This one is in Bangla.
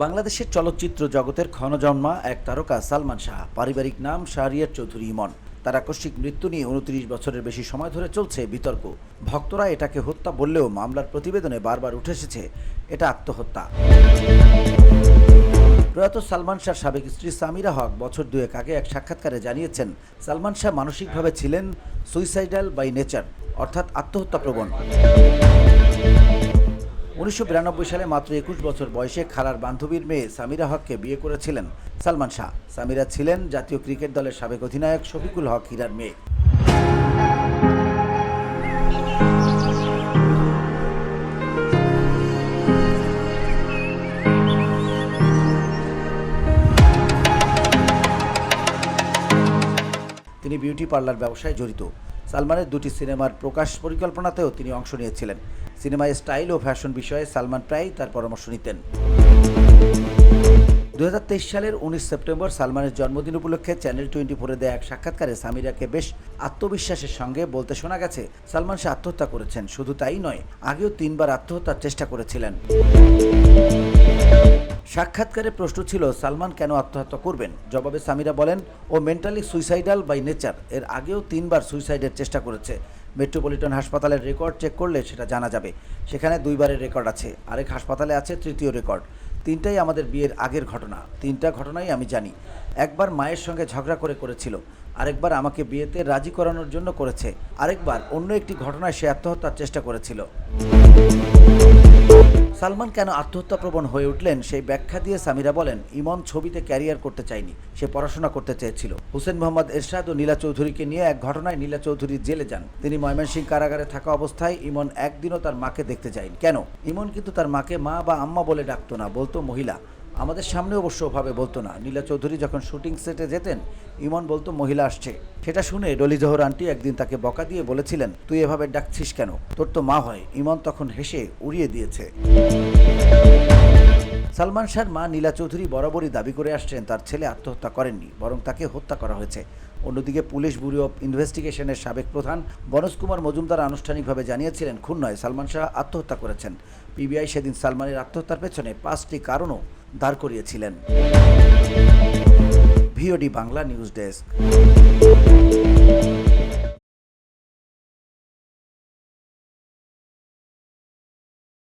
বাংলাদেশের চলচ্চিত্র জগতের ক্ষণজন্মা এক তারকা সালমান শাহ। পারিবারিক নাম শাহরিয়ার চৌধুরী ইমন। তার আকস্মিক মৃত্যু নিয়ে 29 বছরের বেশি সময় ধরে চলছে বিতর্ক। ভক্তরা এটাকে হত্যা বললেও মামলার প্রতিবেদনে বারবার উঠে এসেছে এটা আত্মহত্যা। প্রয়াত সালমান শাহর সাবেক স্ত্রী সামিরা হক বছর দুয়েক আগে এক সাক্ষাৎকারে জানিয়েছেন, সালমান শাহ মানসিকভাবে ছিলেন সুইসাইডাল বাই নেচার, অর্থাৎ আত্মহত্যাপ্রবণ। 1992 সালে মাত্র 21 বছর বয়সে খালার বান্ধবীর মেয়ে সামিরা হককে বিয়ে করেছিলেন সালমান শাহ। সামিরা ছিলেন জাতীয় ক্রিকেট দলের সাবেক অধিনায়ক শফিকুল হক হীরার মেয়ে। তিনি বিউটি পার্লার ব্যবসায় জড়িত। সালমানের দুটি সিনেমার প্রকাশ পরিকল্পনাতেও তিনি অংশ নিয়েছিলেন। সিনেমায় স্টাইল ও ফ্যাশন বিষয়ে সালমান প্রায়ই তার পরামর্শ নিতেন। 2023 সালের 19 সেপ্টেম্বর সালমানের জন্মদিন উপলক্ষে চ্যানেল 24-এ দেয়া এক সাক্ষাৎকারে সামিরাকে বেশ আত্মবিশ্বাসের সঙ্গে বলতে শোনা গেছে, সালমান শাহ আত্মহত্যা করেছেন। শুধু তাই নয়, আগেও 3 বার আত্মহত্যার চেষ্টা করেছিলেন। সাক্ষাৎকারে প্রশ্ন ছিল, সালমান কেন আত্মহত্যা করবেন? জবাবে সামিরা বলেন, ও মেন্টালি সুইসাইডাল বাই নেচার। এর আগেও 3 বার সুইসাইডের চেষ্টা করেছে। মেট্রোপলিটন হাসপাতালের রেকর্ড চেক করলে সেটা জানা যাবে। সেখানে 2 বারের রেকর্ড আছে। আরেক হাসপাতালে আছে 3য় রেকর্ড। 3টাই আমাদের বিয়ের আগের ঘটনা। 3টা ঘটনাই আমি জানি। একবার মায়ের সঙ্গে ঝগড়া করেছিল, আরেকবার আমাকে বিয়েতে রাজি করানোর জন্য করেছে, আরেকবার অন্য একটি ঘটনায় সে আত্মহত্যার চেষ্টা করেছিল। সালমান কেন আত্মহত্যাপ্রবণ হয়ে উঠলেন সেই ব্যাখ্যা দিয়ে সামিরা বলেন, ইমন ছবিতে ক্যারিয়ার করতে চায়নি, সে পড়াশোনা করতে চেয়েছিল। হুসেন মোহাম্মদ এরশাদ ও নীলা চৌধুরীকে নিয়ে এক ঘটনায় নীলা চৌধুরী জেলে যান। তিনি ময়মনসিংহ কারাগারে থাকা অবস্থায় ইমন একদিনও তার মাকে দেখতে যায়নি। কেন? ইমন কিন্তু তার মাকে মা বা আম্মা বলে ডাকতো না, বলতো মহিলা। আমাদের সামনে অবশ্য ওভাবে বলতো না। নীলা চৌধুরী যখন শুটিং সেটে যেতেন, ইমন বলতো মহিলা আসছে। সেটা শুনে ডলি জহর আন্টি একদিন তাকে বকা দিয়ে বলেছিলেন, তুই এভাবে ডাকছিস কেন, তোর তো মা হয়। ইমন তখন হেসে উড়িয়ে দিয়েছে। সালমান শাহর মা নীলা চৌধুরী বরাবরই দাবি করে আসছেন তার ছেলে আত্মহত্যা করেননি, বরং তাকে হত্যা করা হয়েছে। অন্যদিকে পুলিশ ব্যুরো অব ইনভেস্টিগেশনের সাবেক প্রধান বনজ কুমার মজুমদার আনুষ্ঠানিকভাবে জানিয়েছিলেন, খুলনায় সালমান শাহ আত্মহত্যা করেছেন। পিবিআই সেদিন সালমানের আত্মহত্যার পেছনে 5টি কারণও দাঁড় করিয়েছিলেন। VOD Bangla news desk.